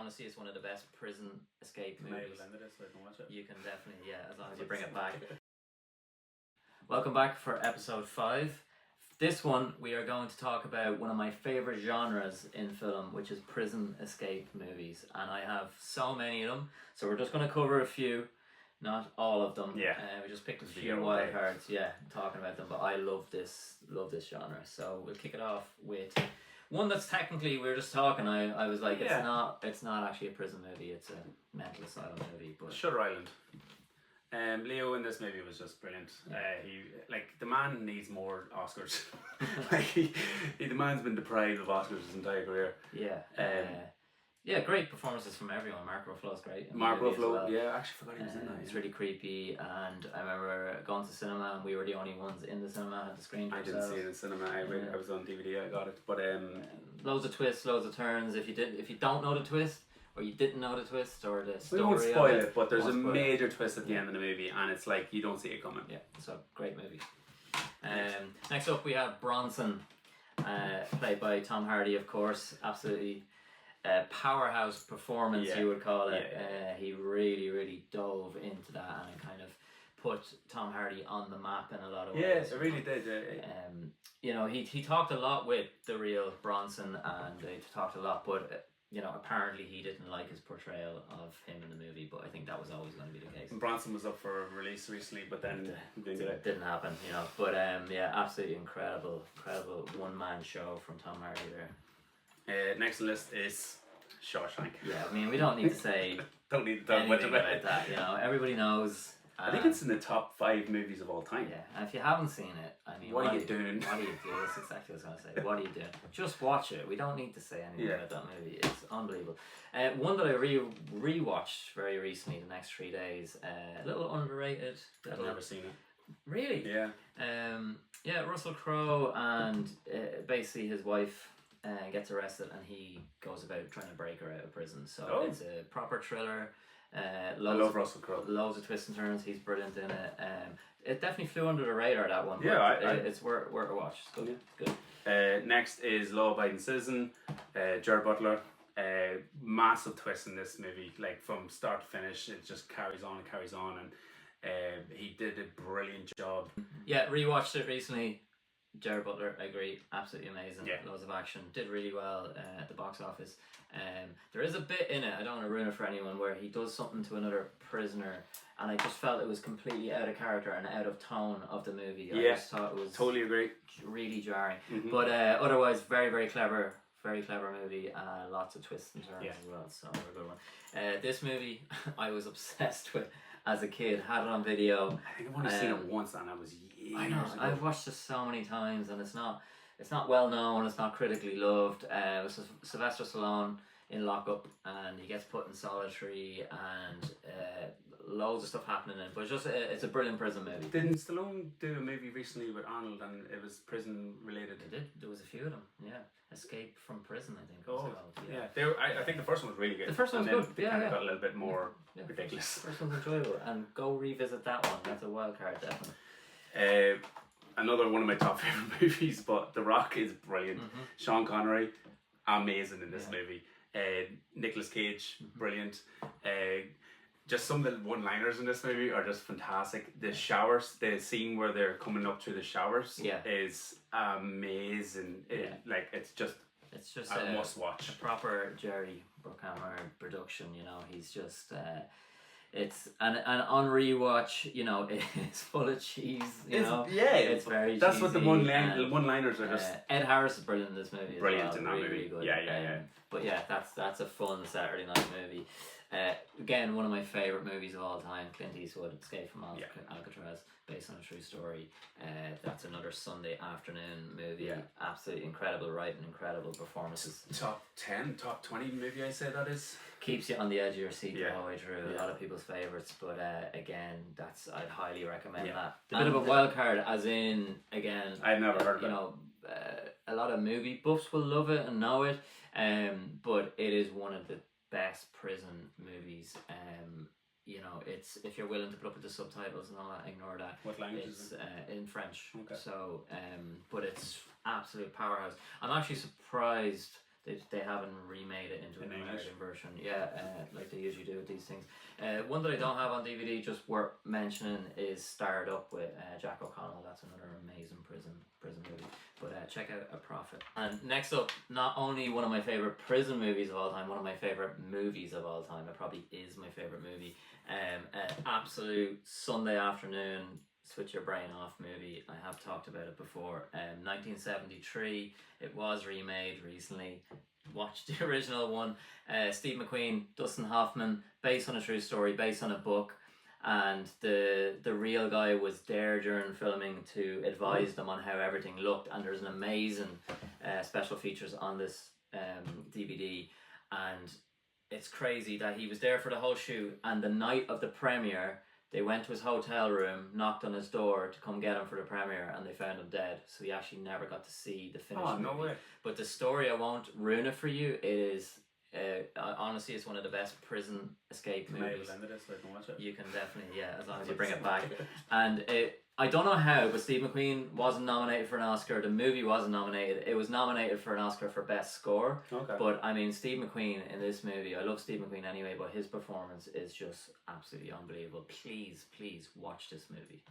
honestly, it's one of the best prison escape Can I movies. blend it so I can watch it? You can definitely, yeah, as long as you bring it back. Welcome back for episode 5. This one, we are going to talk about one of my favourite genres in film, which is prison escape movies. And I have so many of them, so we're just going to cover a few, not all of them. Yeah. We just picked a Be few okay. wild cards, yeah, talking about them. But I love this genre. So we'll kick it off with one that's technically, we were just talking, I was like, Yeah. it's not actually a prison movie, it's a mental asylum movie. But Shutter Island. Leo in this movie was just brilliant. He the man needs more Oscars. The man's been deprived of Oscars his entire career. Yeah, great performances from everyone. Mark Ruffalo's great. Mark Ruffalo, well. yeah, I actually forgot he was in that. It's really creepy, and I remember going to cinema, and we were the only ones in the cinema, had the screen to I didn't ourselves. see it in cinema. I was on DVD. I got it, but loads of twists, loads of turns. If you don't know the twist, or you didn't know the twist, or the story, we won't spoil it. But there's a won't spoil major twist at the end of the movie, and it's like you don't see it coming. Yeah, so great movie. Next up we have Bronson, played by Tom Hardy, of course. Absolutely powerhouse performance, you would call it. He really dove into that, and it kind of put Tom Hardy on the map in a lot of ways. Yeah, it really did. You know, he talked a lot with the real Bronson, and they talked a lot, but you know, apparently he didn't like his portrayal of him in the movie, but I think that was always going to be the case. And Bronson was up for release recently, but then it didn't happen, you know. But yeah, absolutely incredible one-man show from Tom Hardy there. Next on the list is Shawshank. Yeah, I mean, we don't need to say don't need to talk much anything about that, you know. Everybody knows. I think it's in the top 5 movies of all time. Yeah, and if you haven't seen it, I mean, what are you doing? What are you doing? That's exactly what I was going to say. What are you doing? Just watch it. We don't need to say anything about that movie. It's unbelievable. One that I rewatched very recently, the next 3 days, a little underrated. I've never seen it. Really? Yeah. Yeah, Russell Crowe, and basically his wife gets arrested, and he goes about trying to break her out of prison. So it's a proper thriller. I love Russell Crowe. Loads of twists and turns. He's brilliant in it. It definitely flew under the radar, that one. Yeah, it's worth a watch. It's good. Yeah. Good. Next is Law Abiding Citizen. Gerard Butler. Massive twist in this movie. Like from start to finish, it just carries on, and he did a brilliant job. Yeah, rewatched it recently. Gerard Butler, I agree, absolutely amazing. Yeah. Loads of action, did really well at the box office. There is a bit in it, I don't want to ruin it for anyone, where he does something to another prisoner, and I just felt it was completely out of character and out of tone of the movie. I just thought it was totally agree. Really jarring. Mm-hmm. But otherwise, very clever movie. Lots of twists and turns as well, so a good one. This movie, I was obsessed with as a kid. Had it on video. I think I've only seen it once, and I was years I know. ago. I've watched it so many times, and it's not well known. It's not critically loved. It's Sylvester Stallone in lockup, and he gets put in solitary, and loads of stuff happening in it. But it's a brilliant prison movie. Didn't Stallone do a movie recently with Arnold, and it was prison related? They did. There was a few of them. Yeah, Escape from Prison, I think. It was called. Yeah. I think the first one was really good. The first one was good. They kind of got a little bit more ridiculous. The first one's enjoyable, and go revisit that one. That's a wild card, definitely. Another one of my top favorite movies, but The Rock is brilliant. Mm-hmm. Sean Connery, amazing in this movie. Nicolas Cage, brilliant. Just some of the one-liners in this movie are just fantastic. The showers, the scene where they're coming up through the showers, is amazing. It's just a must-watch. A proper Jerry Bruckheimer production. You know, he's just. It's and on rewatch, you know, it's full of cheese. It's very. That's cheesy, what the one-liners are just. Ed Harris is brilliant in this movie. Brilliant as well. in that really, movie. Really good. Yeah. But yeah, that's a fun Saturday night movie. Again, one of my favorite movies of all time, Clint Eastwood, Escape from Alcatraz, based on a true story. That's another Sunday afternoon movie. Yeah. Absolutely incredible writing, incredible performances. Top 10, top 20 movie, I say that is. Keeps you on the edge of your seat the whole way through. A lot of people's favourites, but again, I'd highly recommend that. A bit of a wild card, as in, again, I've never heard of it. You know, a lot of movie buffs will love it and know it, but it is one of the best prison movies. You know, it's, if you're willing to put up with the subtitles and all that, ignore that. What language is it? In French. Okay. So, but it's absolute powerhouse. I'm actually surprised They haven't remade it into In an English. American version. Yeah, like they usually do with these things. One that I don't have on DVD, just worth mentioning, is Starred Up with Jack O'Connell. That's another amazing prison movie. But check out A Prophet. And next up, not only one of my favorite prison movies of all time, one of my favorite movies of all time. It probably is my favorite movie. An absolute Sunday afternoon, switch your brain off movie. I have talked about it before. 1973. It was remade recently. Watched the original one. Steve McQueen, Dustin Hoffman, based on a true story, based on a book. And the real guy was there during filming to advise them on how everything looked. And there's an amazing special features on this DVD. And it's crazy that he was there for the whole shoot. And the night of the premiere, they went to his hotel room, knocked on his door to come get him for the premiere, and they found him dead. So he actually never got to see the finished movie. No way. But the story, I won't ruin it for you. It is, honestly, it's one of the best prison escape Can I movies. blend this so I can watch it? You can definitely, yeah, as long as you bring it back. And I don't know how, but Steve McQueen wasn't nominated for an Oscar. The movie wasn't nominated. It was nominated for an Oscar for Best Score. Okay. But I mean, Steve McQueen in this movie, I love Steve McQueen anyway, but his performance is just absolutely unbelievable. Please watch this movie.